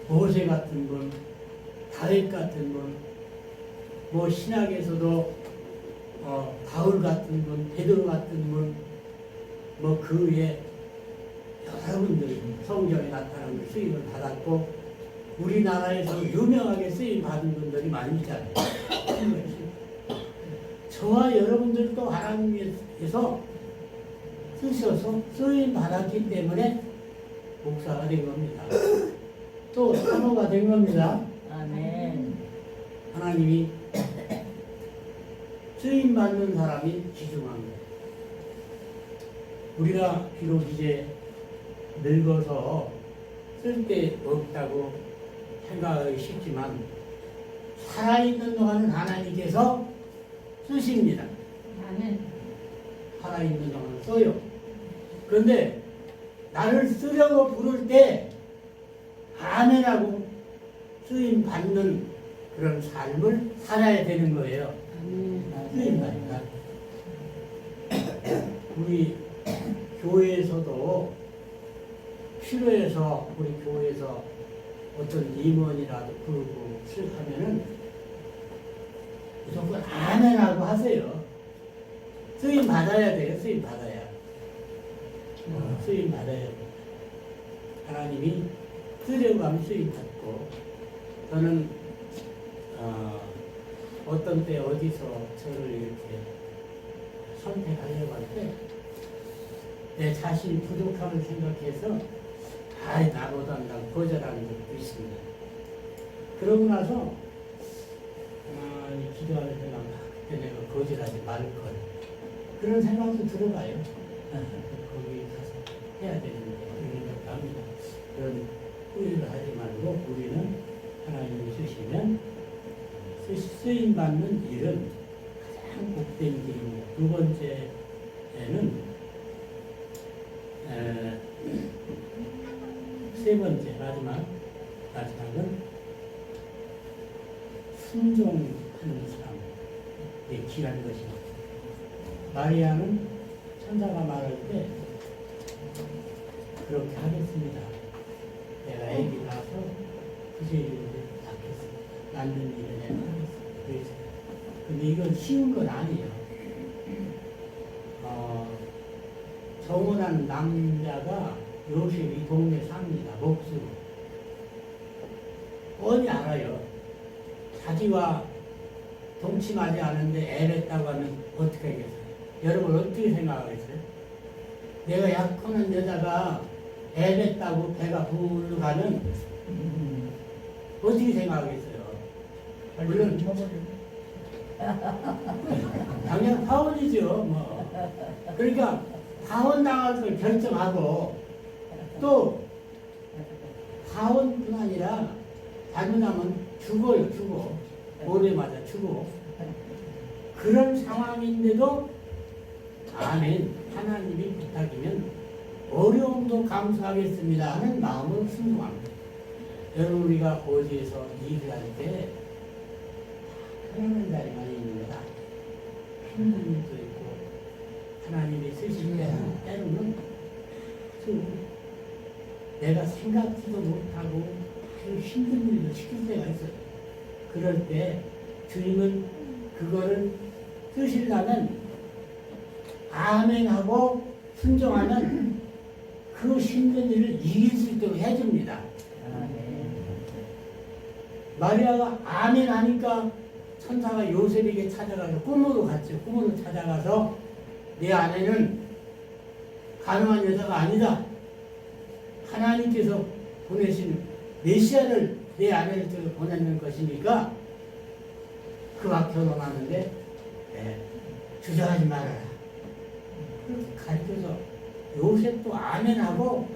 모세 같은 분, 다윗 같은 분, 뭐 신학에서도 바울 같은 분, 베드로 같은 분, 뭐 그 외에 여러분들 성경에 나타나는 쓰임을 받았고 우리나라에서 유명하게 쓰임 받은 분들이 많이 있잖아요. 저와 여러분들도 하나님께서 쓰셔서 쓰임 받았기 때문에 목사가 된 겁니다. 또 사모가 된 겁니다. 아멘. 하나님이 쓰임 받는 사람이 귀중한 거예요. 우리가 비록 이제 늙어서 쓸데없다고 생각하기 쉽지만 살아있는 동안은 하나님께서 쓰십니다. 아멘. 살아있는 동안은 써요. 그런데 나를 쓰려고 부를 때 아멘하고 쓰임 받는 그런 삶을 살아야 되는 거예요. 쓰임 받는다. 우리 교회에서도 필요해서 우리 교회에서 어떤 임원이라도 부르고 시작하면은 무조건 아멘하고 하세요. 쓰임 받아야 돼요. 쓰임 받아야. 쓰임 받아야 돼요. 하나님이 쓰려고 하면 쓰임 받고 저는 어떤 때 어디서 저를 이렇게 선택하려고 할 때 내 자신 부족함을 생각해서 나보다 난 거절하는 적도 있습니다. 그러고 나서 기도하는 생각 그때 내가 거절하지 말걸 그런 생각도 들어가요. 거기 가서 해야 되는데 그런 생각도 합니다. 그런 후회를 하지 말고 우리는 하나님이 쓰시면 쓰임 받는 일은 가장 복된 길입니다. 두 번째는 세 번째 마지막은 순종하는 사람의 길한 것입니다. 마리아는 천사가 말할 때 그렇게 하겠습니다. 내가 아기 낳아서 구세주를 낳겠습니다. 낳는 일을 내가 하겠습니다. 그래서 근데 이건 쉬운 건 아니에요. 정혼한 남자가 요셉이 동네 삽니다. 목수로. 뻔히 알아요. 자기와 동침하지 않은데 애랬다고 하면 어떻게 하겠어요? 여러분 어떻게 생각하겠어요? 내가 약혼한 여자가 애랬다고 배가 부르르 가면 어떻게 생각하겠어요? 물론 당연 파혼이죠. 뭐. 그러니까 파혼당할 걸 결정하고 또 파혼뿐 아니라 잘못하면 죽어요. 죽어. 오래 맞아 죽어. 그런 상황인데도 아멘 하나님이 부탁이면 어려움도 감수하겠습니다 하는 마음을 순종합니다. 여러분 우리가 어디에서 일을 할 때 하나님 자리만 있는 거다. 힘든 일도 있고 하나님이 쓰실 때는 내가 생각지도 못하고 아주 힘든 일도 시킬 때가 있어요. 그럴 때 주님은 그거를 쓰시려면 아멘하고 순종하면 그 힘든 일을 이길 수 있도록 해줍니다. 마리아가 아멘 하니까 천사가 요셉에게 찾아가서 꿈으로 갔죠. 꿈으로 찾아가서 내 아내는 가능한 여자가 아니다. 하나님께서 보내신 메시아를 내 아내를 보내는 것이니까 그와 결혼하는데 주저하지 말아라. 그렇게 가르쳐서 요셉도 아멘하고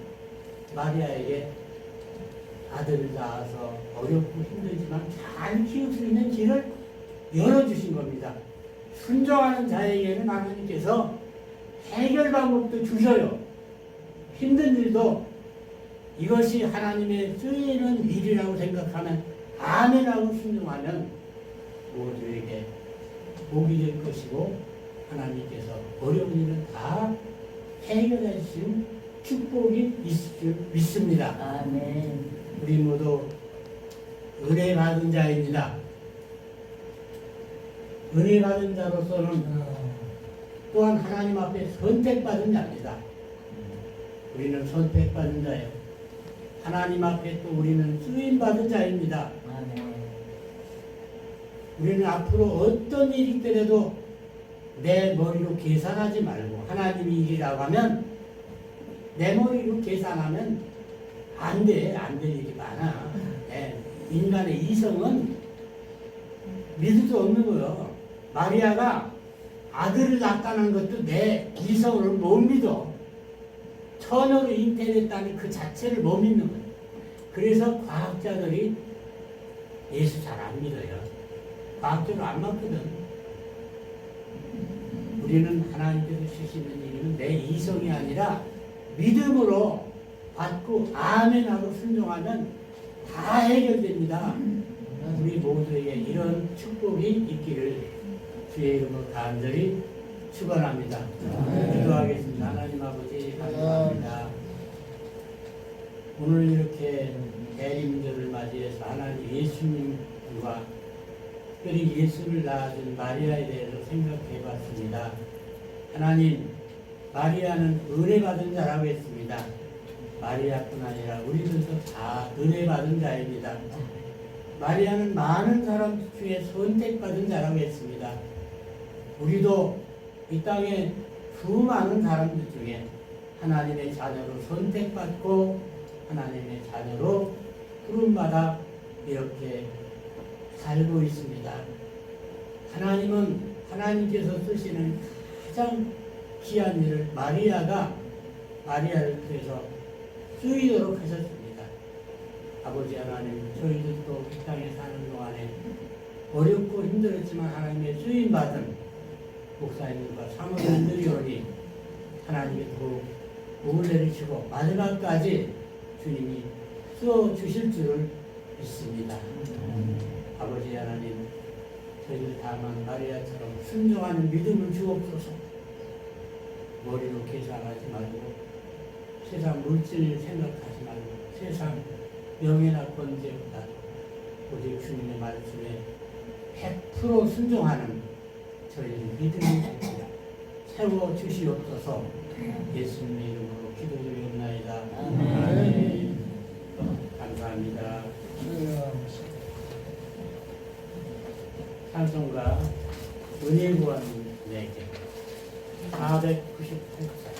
마리아에게 아들을 낳아서 어렵고 힘들지만 잘 키울 수 있는 길을 열어주신 겁니다. 순종하는 자에게는 하나님께서 해결 방법도 주셔요. 힘든 일도 이것이 하나님의 쓰이는 일이라고 생각하면 아멘하고 순종하면 모두에게 복이 될 것이고 하나님께서 어려운 일은 다 해결해 주신 축복이 있을 줄 믿습니다. 아멘. 우리 모두 은혜 받은 자입니다. 은혜 받은 자로서는 또한 하나님 앞에 선택받은 자입니다. 우리는 선택받은 자예요. 하나님 앞에 또 우리는 쓰임받은 자입니다. 우리는 앞으로 어떤 일이 있더라도 내 머리로 계산하지 말고 하나님이 일이라고 하면 내 머리로 계산하면 안 돼. 안 될 일이 많아. 네. 인간의 이성은 믿을 수 없는 거예요. 마리아가 아들을 낳았다는 것도 내 이성을 못 믿어. 처녀로 잉태됐다는 그 자체를 못 믿는 거예요. 그래서 과학자들이 예수 잘 안 믿어요. 과학적으로 안 맞거든. 우리는 하나님께서 주시는 일은 내 이성이 아니라 믿음으로 받고 아멘하고 순종하면 다 해결됩니다. 우리 모두에게 이런 축복이 있기를 주의 이름으로 간절히 축원합니다. 기도하겠습니다. 하나님 아버지 감사합니다. 오늘 이렇게 대림절을 맞이해서 하나님 예수님과 특별히 예수를 낳아준 마리아에 대해서 생각해 봤습니다. 하나님, 마리아는 은혜 받은 자라고 했습니다. 마리아뿐 아니라 우리들도 다 은혜 받은 자입니다. 마리아는 많은 사람 중에 선택받은 자라고 했습니다. 우리도 이 땅에 수많은 사람들 중에 하나님의 자녀로 선택받고 하나님의 자녀로 부름받아 이렇게 살고 있습니다. 하나님은 하나님께서 쓰시는 가장 귀한 일을 마리아를 통해서 쓰이도록 하셨습니다. 아버지 하나님, 저희들도 이 땅에 사는 동안에 어렵고 힘들었지만 하나님의 쓰임받은 목사님과 사모님들이오니 하나님의 더욱 복을 내리시고 마지막까지 주님이 써주실 줄을 믿습니다. 아버지 하나님, 저희들 다만 마리아처럼 순종하는 믿음을 주옵소서. 머리로 계산하지 말고 세상 물질 생각하지 말고 세상 명예나 권세보다 오직 주님의 말씀에 100% 순종하는 저희들 믿음이 세워주시옵소서. 예수님의 이름으로 기도드리옵나이다. 아멘. 감사합니다. 찬송가 은혜 구하는 내게 498자.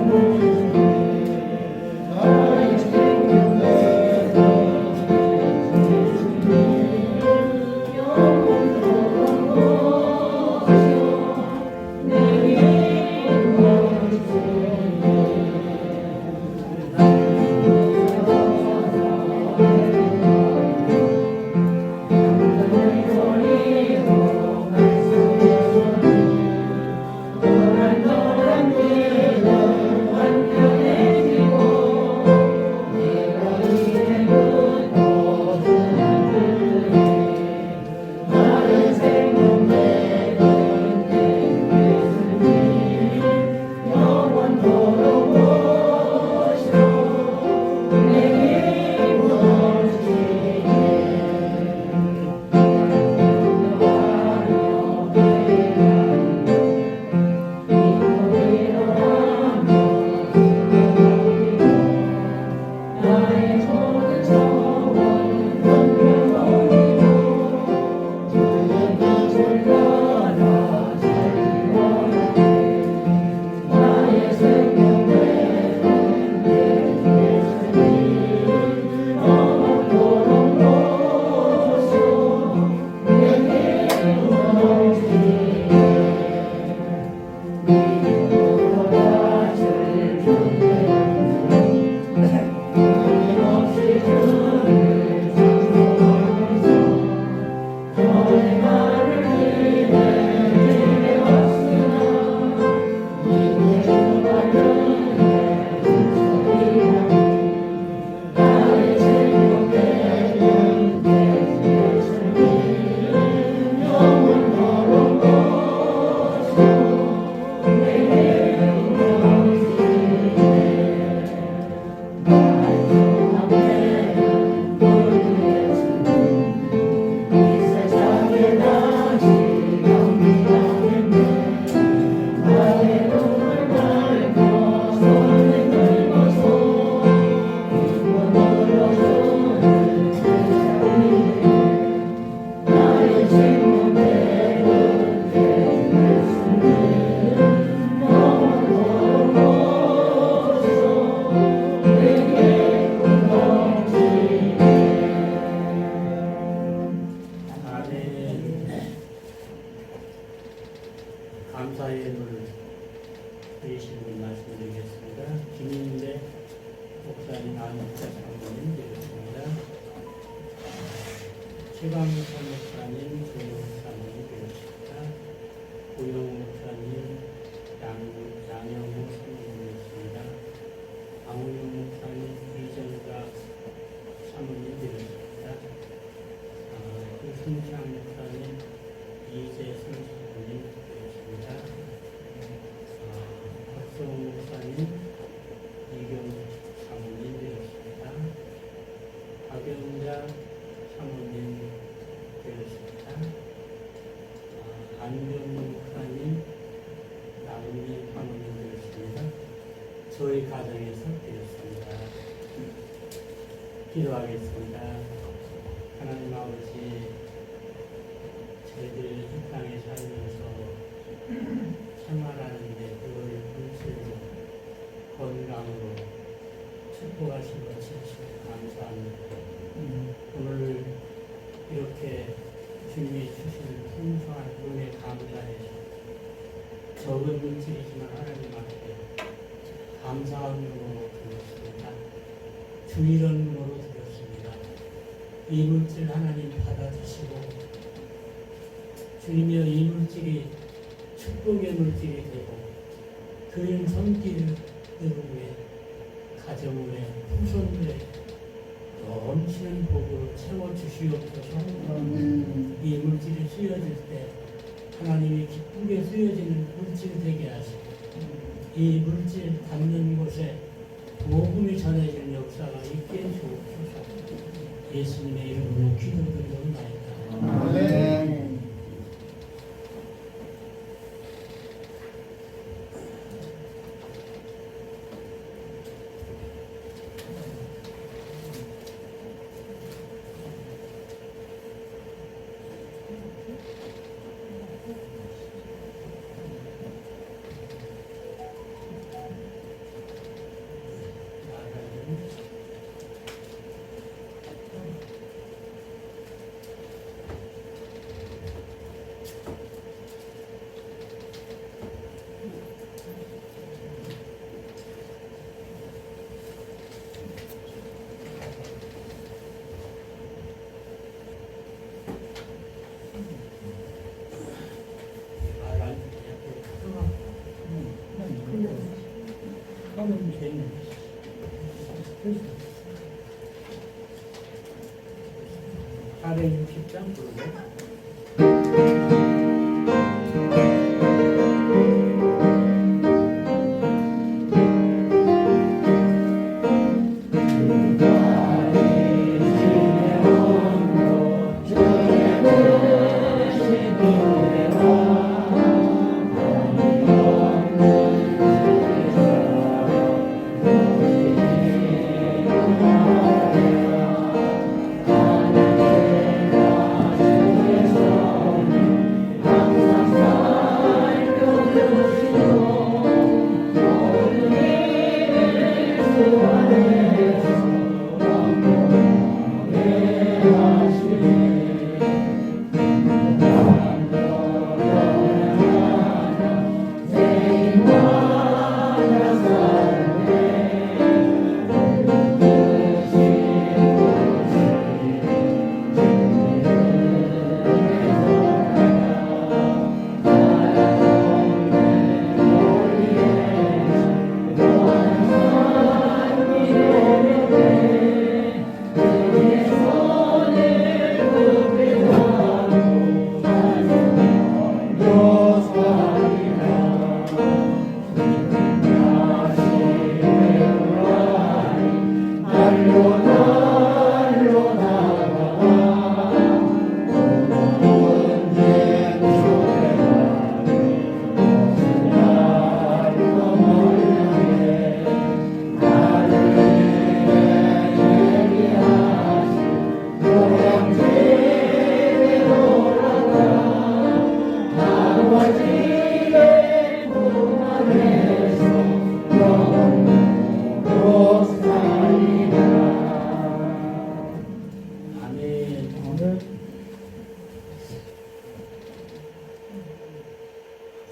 내 최강사 목사님, 조목사님 되었습니다. 고영 목사님, 양영우 사모님이었습니다. 강훈영 목사님, 이정가 사모님 되었습니다. 이승창 목사님, 이재승 사모님 되었습니다. 박성우 목사님, 이경수 사모님 되었습니다. 박영자 사모님 되었습니다. 안병 목사님, 나훈민 사모님 되었습니다. 저희 가정에서 되었습니다. 기도하겠습니다. 하나님 아버지, 저희들 이 땅에 살면서 생활하는데 그걸 물질로 건강으로 축복하신 것 진심으로 감사합니다. 오늘 이렇게 주님이 주시는 풍성한 은혜 감사해서 적은 물질이지만 하나님 앞에 감사함으로 드렸습니다. 주일언으로 드렸습니다. 이 물질 하나님 받아주시고 주님이여 이 물질이 축복의 물질이 되고 그런 손길을 위해 가정의 후손들의 넘치는 복으로 채워주시옵소서. 이 물질이 쓰여질 때 하나님이 기쁘게 쓰여지는 물질이 되게 하시고 이 물질 받는 곳에 복음이 전해지는 역사가 있게 해주옵소서. 예수님의 이름으로 기도드리옵나이다. 아멘. 하면 되는 460장 부르고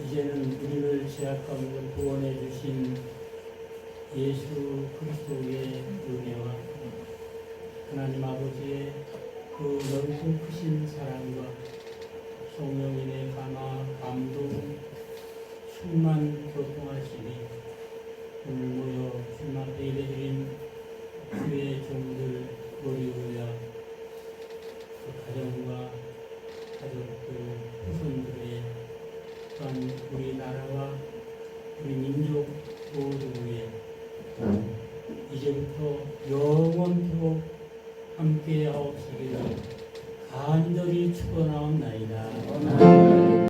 이제는 우리를 죄악 가운데 구원해 주신 예수 그리스도의 은혜와 하나님 아버지의 그 넓은 크신 사랑과 성령님의 감화, 감동, 충만 교통하심이